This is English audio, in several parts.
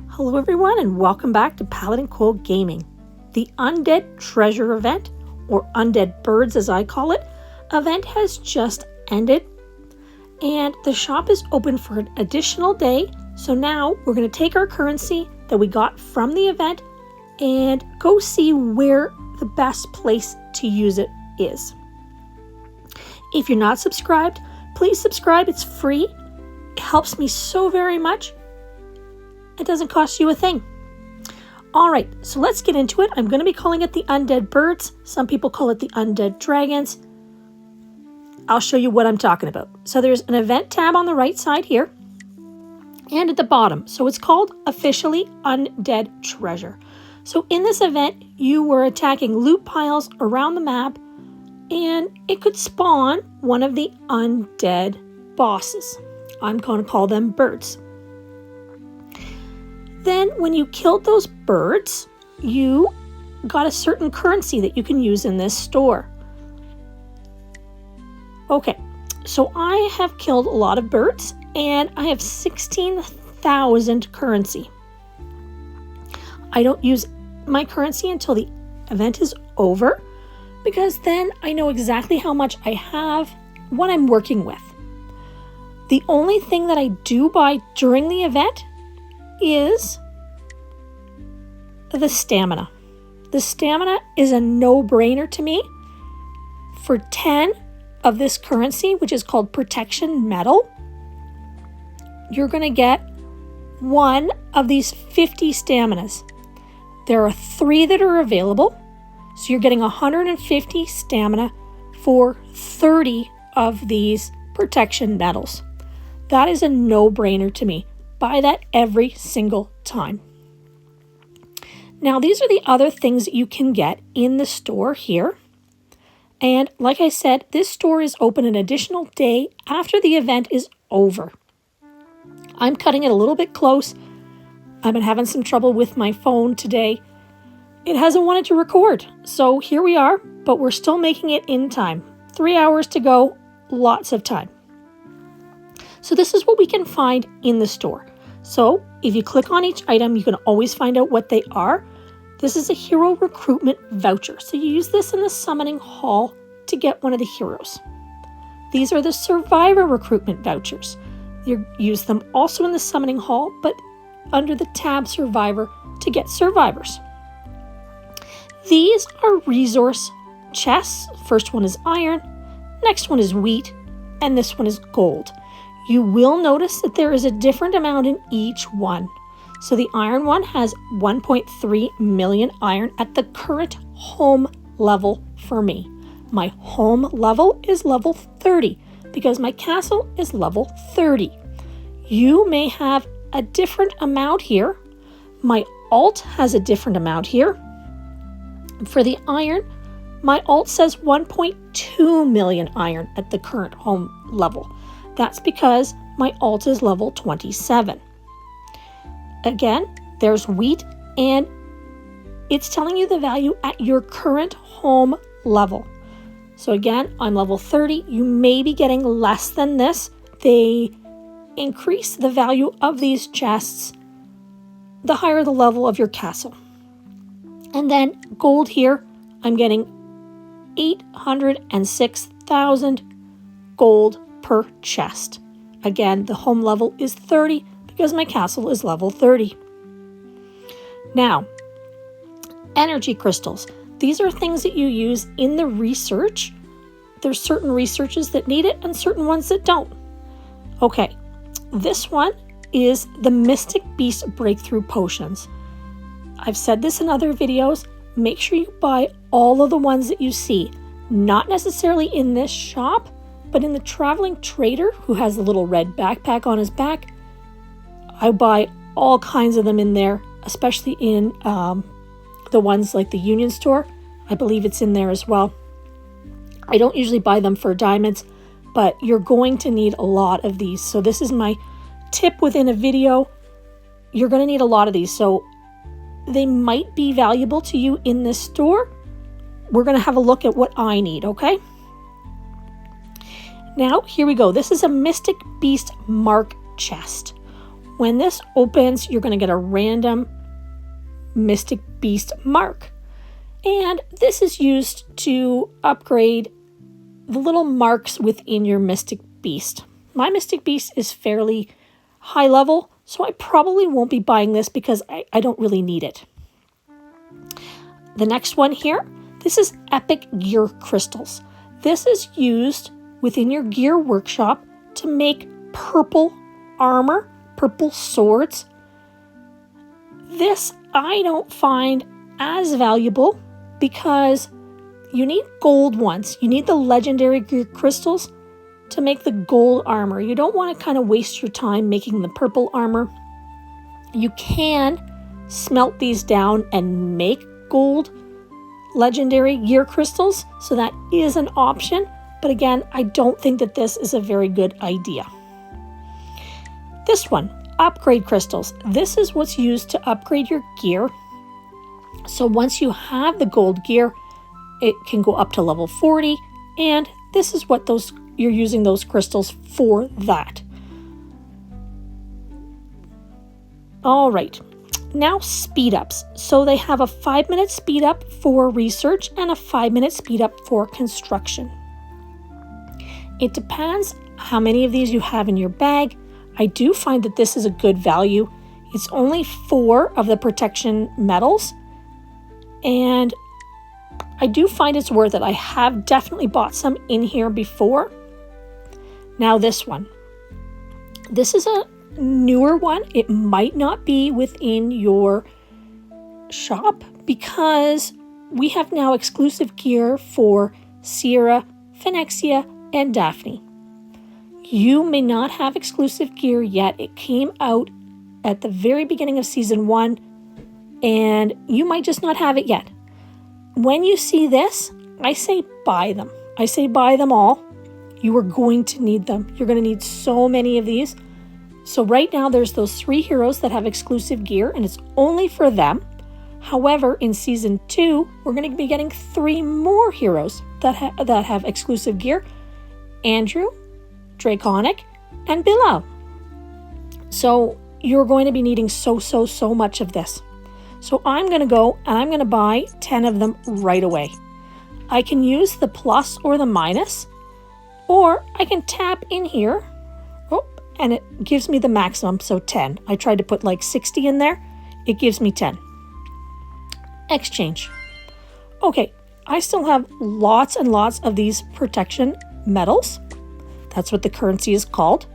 Hello everyone and welcome back to Paladincole Gaming. The Undead Treasure event, or Undead Birds as I call it, event has just ended and the shop is open for an additional day. So now we're going to take our currency that we got from the event and go see where the best place to use it is. If you're not subscribed, please subscribe. It's free. It helps me so very much. It doesn't cost you a thing. All right, so let's get into it. I'm going to be calling it the Undead Birds. Some people call it the Undead Dragons. I'll show you what I'm talking about. So there's an event tab on the right side here and at the bottom. So it's called officially Undead Treasure. So in this event, you were attacking loot piles around the map and it could spawn one of the undead bosses. I'm going to call them birds. Then when you killed those birds, you got a certain currency that you can use in this store. Okay, so I have killed a lot of birds and I have 16,000 currency. I don't use my currency until the event is over because then I know exactly how much I have, what I'm working with. The only thing that I do buy during the event is the stamina. The stamina is a no-brainer to me. For 10 of this currency, which is called protection metal, you're going to get one of these 50 staminas. There are 3 that are available, so you're getting 150 stamina for 30 of these protection metals. That is a no-brainer to me. Buy that every single time. Now, these are the other things that you can get in the store here. And like I said, this store is open an additional day after the event is over. I'm cutting it a little bit close. I've been having some trouble with my phone today. It hasn't wanted to record. So here we are, but we're still making it in time. 3 hours to go, lots of time. So this is what we can find in the store. So if you click on each item, you can always find out what they are. This is a hero recruitment voucher. So you use this in the summoning hall to get one of the heroes. These are the survivor recruitment vouchers. You use them also in the summoning hall, but under the tab survivor to get survivors. These are resource chests. First one is iron, next one is wheat, and this one is gold. You will notice that there is a different amount in each one. So the iron one has 1.3 million iron at the current home level for me. My home level is level 30 because my castle is level 30. You may have a different amount here. My alt has a different amount here. For the iron, my alt says 1.2 million iron at the current home level. That's because my alt is level 27. Again, there's wheat and it's telling you the value at your current home level. So again, I'm level 30. You may be getting less than this. They increase the value of these chests the higher the level of your castle. And then gold here, I'm getting 806,000 gold per chest. Again, the home level is 30 because my castle is level 30. Now, energy crystals. These are things that you use in the research. There's certain researches that need it and certain ones that don't. Okay, this one is the Mystic Beast Breakthrough Potions. I've said this in other videos. Make sure you buy all of the ones that you see. Not necessarily in this shop, but in the traveling trader who has a little red backpack on his back. I buy all kinds of them in there, especially in the ones like the Union store. I believe it's in there as well. I don't usually buy them for diamonds, but you're going to need a lot of these. So this is my tip within a video. You're going to need a lot of these. So they might be valuable to you in this store. We're going to have a look at what I need, okay? Now, here we go. This is a Mystic Beast Mark chest. When this opens, you're going to get a random Mystic Beast mark. And this is used to upgrade the little marks within your Mystic Beast. My Mystic Beast is fairly high level, so I probably won't be buying this because I don't really need it. The next one here, this is Epic Gear Crystals. This is used within your gear workshop to make purple armor, purple swords. This I don't find as valuable because you need gold ones. You need the legendary gear crystals to make the gold armor. You don't want to kind of waste your time making the purple armor. You can smelt these down and make gold legendary gear crystals, so that is an option. But again, I don't think that this is a very good idea. This one, upgrade crystals. This is what's used to upgrade your gear. So once you have the gold gear, it can go up to level 40, and this is what you're using those crystals for that. All right, now speed ups. So they have a 5-minute speed up for research and a 5-minute speed up for construction. It depends how many of these you have in your bag. I do find that this is a good value. It's only 4 of the protection metals, and I do find it's worth it. I have definitely bought some in here before. Now this one. This is a newer one. It might not be within your shop because we have now exclusive gear for Sierra, Phynexia, and Daphne. You may not have exclusive gear yet. It came out at the very beginning of season 1, and you might just not have it yet. When you see this, I say buy them. I say buy them all. You are going to need them. You're going to need so many of these. So right now there's those 3 heroes that have exclusive gear, and it's only for them. However, in season 2, we're going to be getting 3 more heroes that have exclusive gear. Andrew, Draconic, and Bilal. So you're going to be needing so much of this. So I'm going to go and I'm going to buy 10 of them right away. I can use the plus or the minus, or I can tap in here, and it gives me the maximum, so 10. I tried to put like 60 in there. It gives me 10. Exchange. Okay, I still have lots and lots of these protection metals. That's what the currency is called.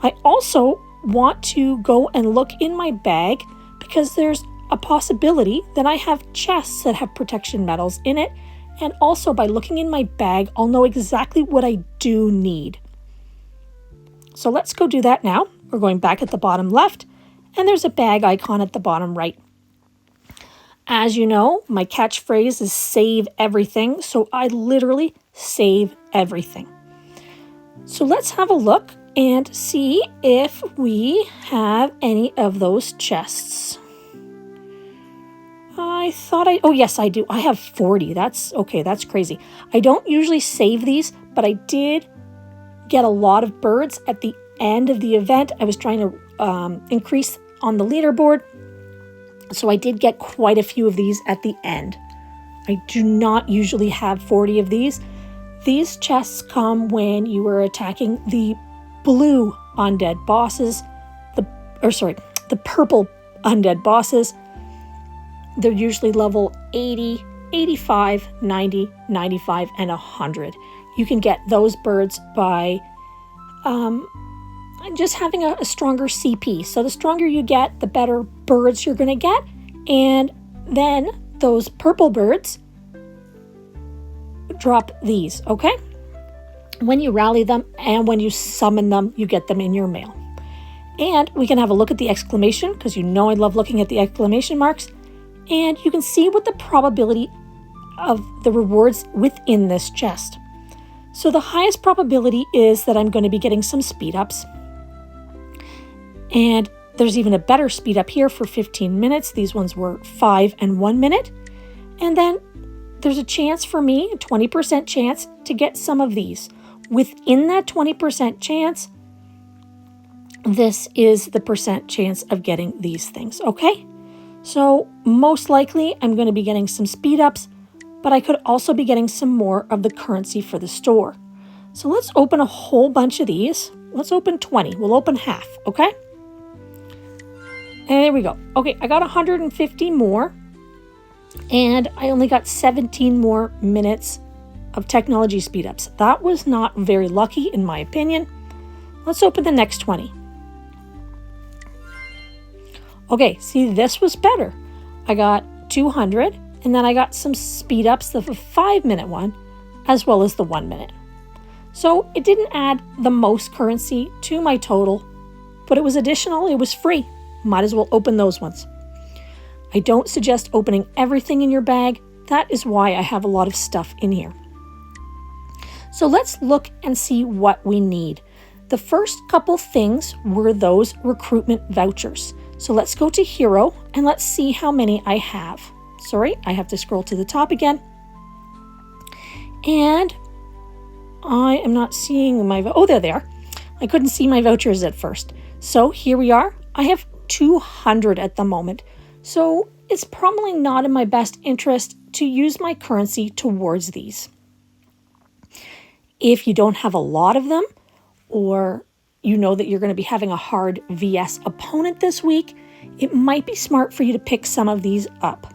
I also want to go and look in my bag because there's a possibility that I have chests that have protection metals in it, and also by looking in my bag, I'll know exactly what I do need. So let's go do that now. We're going back at the bottom left, and there's a bag icon at the bottom right. As you know, my catchphrase is save everything, so I literally save everything. So let's have a look and see if we have any of those chests. Oh yes, I do. I have 40. That's okay. That's crazy. I don't usually save these, but I did get a lot of birds at the end of the event. I was trying to increase on the leaderboard, so I did get quite a few of these at the end. I do not usually have 40 of these. These chests come when you are attacking the blue undead bosses, the purple undead bosses. They're usually level 80, 85, 90, 95, and 100. You can get those birds by just having a stronger CP. So the stronger you get, the better birds you're going to get. And then those purple birds drop these, okay? When you rally them and when you summon them, you get them in your mail. And we can have a look at the exclamation, because you know I love looking at the exclamation marks. And you can see what the probability of the rewards within this chest. So the highest probability is that I'm going to be getting some speed ups. And there's even a better speed up here for 15 minutes. These ones were 5 and 1 minute. And then there's a chance for me, a 20% chance to get some of these. Within that 20% chance, this is the percent chance of getting these things, okay? So most likely I'm going to be getting some speed ups, but I could also be getting some more of the currency for the store. So let's open a whole bunch of these. Let's open 20. We'll open half, okay? And there we go. Okay, I got 150 more, and I only got 17 more minutes of technology speed ups. That was not very lucky in my opinion. Let's open the next 20. Okay, see, this was better. I got 200, and then I got some speed ups, the 5-minute one, as well as the 1 minute. So it didn't add the most currency to my total, but it was additional, it was free. Might as well open those ones. I don't suggest opening everything in your bag. That is why I have a lot of stuff in here. So let's look and see what we need. The first couple things were those recruitment vouchers. So let's go to Hero and let's see how many I have. Sorry, I have to scroll to the top again. And I am not seeing my, oh, there they are. I couldn't see my vouchers at first. So here we are. I have 200 at the moment. So it's probably not in my best interest to use my currency towards these. If you don't have a lot of them, or you know that you're going to be having a hard VS opponent this week, it might be smart for you to pick some of these up.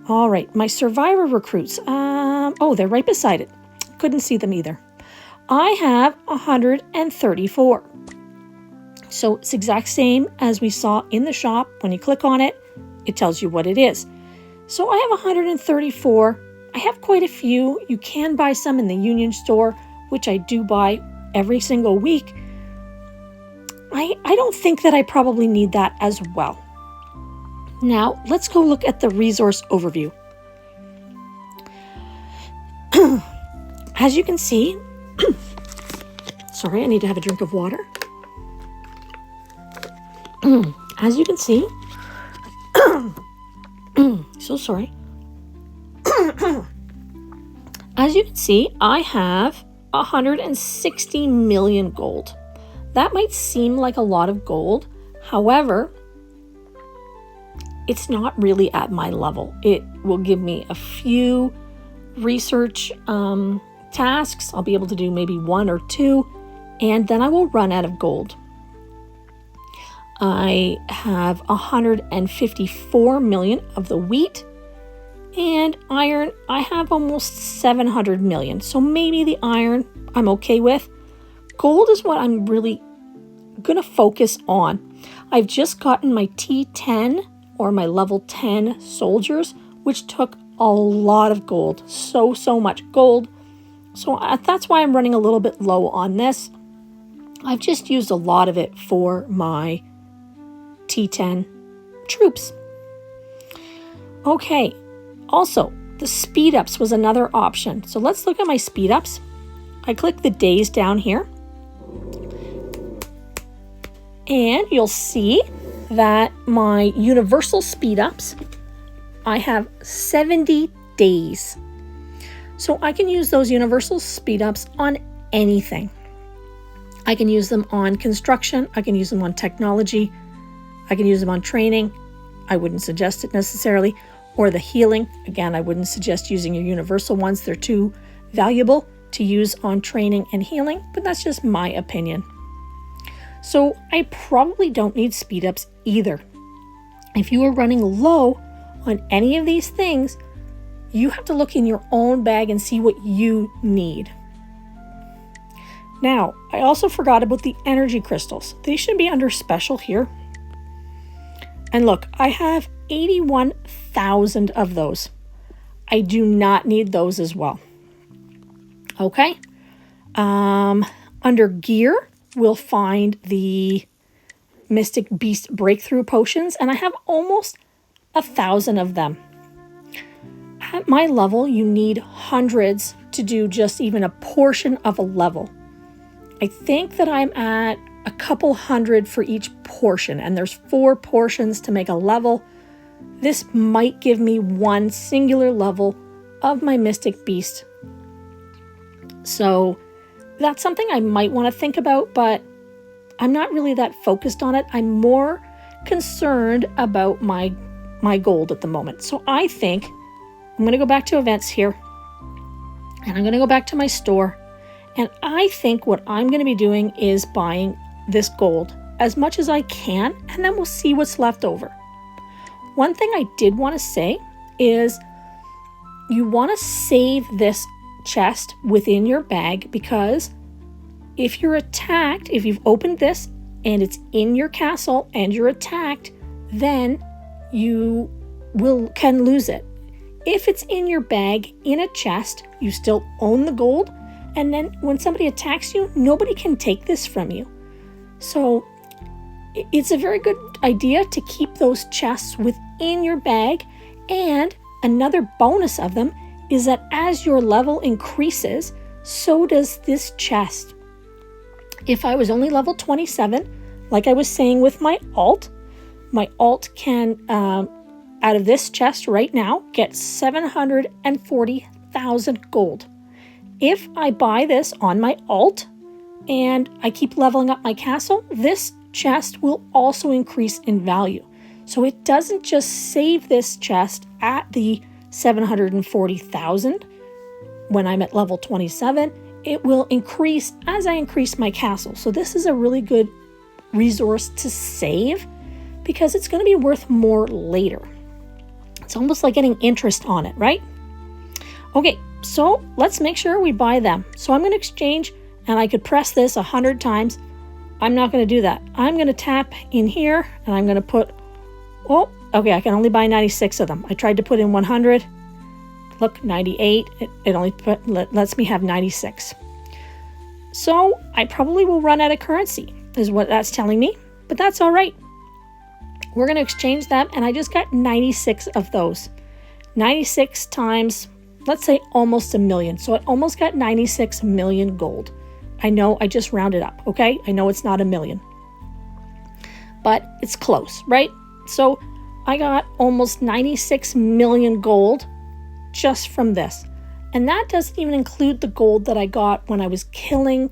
All right, my survivor recruits. Oh, they're right beside it. Couldn't see them either. I have 134. So it's exact same as we saw in the shop. When you click on it, it tells you what it is. So I have 134. I have quite a few. You can buy some in the Union store, which I do buy every single week. I don't think that I probably need that as well. Now, let's go look at the resource overview. As you can see, sorry, I need to have a drink of water. As you can see, so sorry. As you can see, I have 160 million gold. That might seem like a lot of gold. However, it's not really at my level. It will give me a few research tasks. I'll be able to do maybe 1 or 2, and then I will run out of gold. I have 154 million of the wheat, and iron, I have almost 700 million. So maybe the iron I'm okay with. Gold is what I'm really going to focus on. I've just gotten my T10 or my level 10 soldiers, which took a lot of gold. So much gold. So that's why I'm running a little bit low on this. I've just used a lot of it for my T10 troops. Okay, also the speed ups was another option. So let's look at my speed ups. I click the days down here, and you'll see that my universal speed ups, I have 70 days. So I can use those universal speed ups on anything. I can use them on construction. I can use them on technology. I can use them on training. I wouldn't suggest it necessarily. Or the healing. Again, I wouldn't suggest using your universal ones. They're too valuable to use on training and healing, but that's just my opinion. So I probably don't need speed ups either. If you are running low on any of these things, you have to look in your own bag and see what you need. Now, I also forgot about the energy crystals. They should be under special here. And look, I have 81,000 of those. I do not need those as well. Okay. Under gear, we'll find the Mystic Beast Breakthrough Potions, and I have almost 1,000 of them. At my level, you need hundreds to do just even a portion of a level. I think that I'm at a couple hundred for each portion, and there's 4 portions to make a level. This might give me 1 singular level of my Mystic Beast. So that's something I might want to think about, but I'm not really that focused on it. I'm more concerned about my gold at the moment. So I think I'm going to go back to events here, and I'm going to go back to my store. And I think what I'm going to be doing is buying this gold as much as I can, and then we'll see what's left over. One thing I did want to say is you want to save this chest within your bag, because if you're attacked, if you've opened this and it's in your castle and you're attacked, then you can lose it. If it's in your bag, in a chest, you still own the gold, and then when somebody attacks you, nobody can take this from you. So it's a very good idea to keep those chests within your bag. And another bonus of them is that as your level increases, so does this chest. If I was only level 27, like I was saying with my alt can, out of this chest right now, get 740,000 gold. If I buy this on my alt and I keep leveling up my castle, this chest will also increase in value. So it doesn't just save this chest at the 740,000 when I'm at level 27. It will increase as I increase my castle. So this is a really good resource to save because it's going to be worth more later. It's almost like getting interest on it, right? Okay, so let's make sure we buy them. So I'm going to exchange, and I could press this 100 times. I'm not going to do that. I'm going to tap in here, and I'm going to put, oh, okay, I can only buy 96 of them. I tried to put in 100. Look, 98. It only lets me have 96. So I probably will run out of currency, is what that's telling me. But that's all right. We're going to exchange them, and I just got 96 of those. 96 times, let's say almost a million. So I almost got 96 million gold. I know I just rounded up, okay? I know it's not a million, but it's close, right? So I got almost 96 million gold just from this. And that doesn't even include the gold that I got when I was killing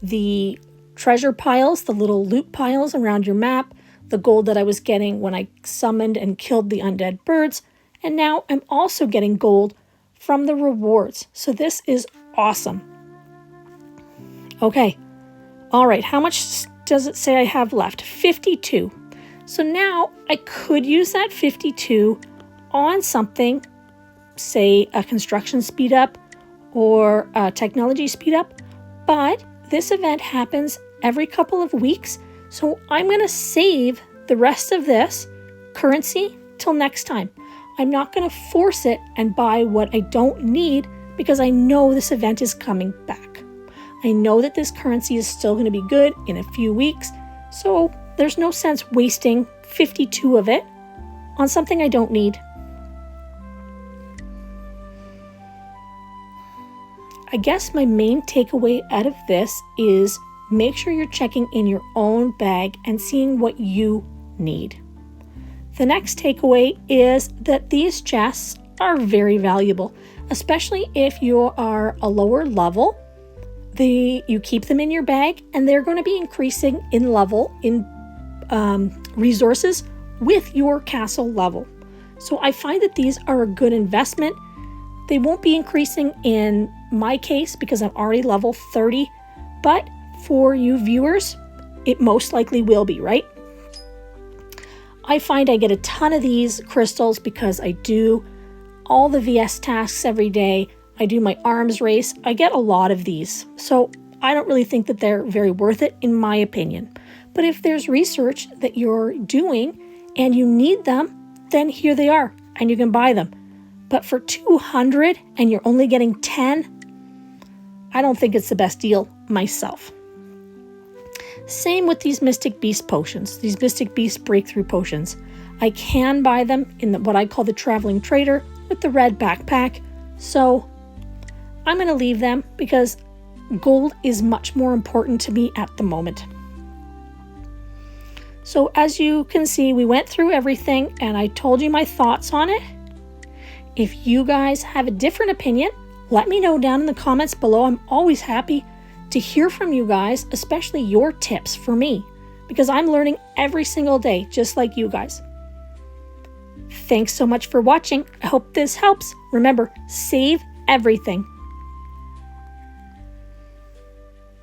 the treasure piles, the little loot piles around your map, the gold that I was getting when I summoned and killed the undead birds. And now I'm also getting gold from the rewards. So this is awesome. Okay. All right. How much does it say I have left? 52. So now I could use that 52 on something, say a construction speed up or a technology speed up. But this event happens every couple of weeks. So I'm going to save the rest of this currency till next time. I'm not going to force it and buy what I don't need because I know this event is coming back. I know that this currency is still going to be good in a few weeks, so there's no sense wasting 52 of it on something I don't need. I guess my main takeaway out of this is make sure you're checking in your own bag and seeing what you need. The next takeaway is that these chests are very valuable, especially if you are a lower level. You keep them in your bag, and they're going to be increasing in level, in resources with your castle level. So I find that these are a good investment. They won't be increasing in my case because I'm already level 30, but for you viewers, it most likely will be, right? I find I get a ton of these crystals because I do all the VS tasks every day. I do my arms race. I get a lot of these. So I don't really think that they're very worth it in my opinion. But if there's research that you're doing and you need them, then here they are and you can buy them. But for 200 and you're only getting 10, I don't think it's the best deal myself. Same with these Mystic Beast potions, these Mystic Beast breakthrough potions. I can buy them in what I call the traveling trader with the red backpack. So I'm going to leave them because gold is much more important to me at the moment. So as you can see, we went through everything and I told you my thoughts on it. If you guys have a different opinion, let me know down in the comments below. I'm always happy to hear from you guys, especially your tips for me, because I'm learning every single day, just like you guys. Thanks so much for watching. I hope this helps. Remember, save everything.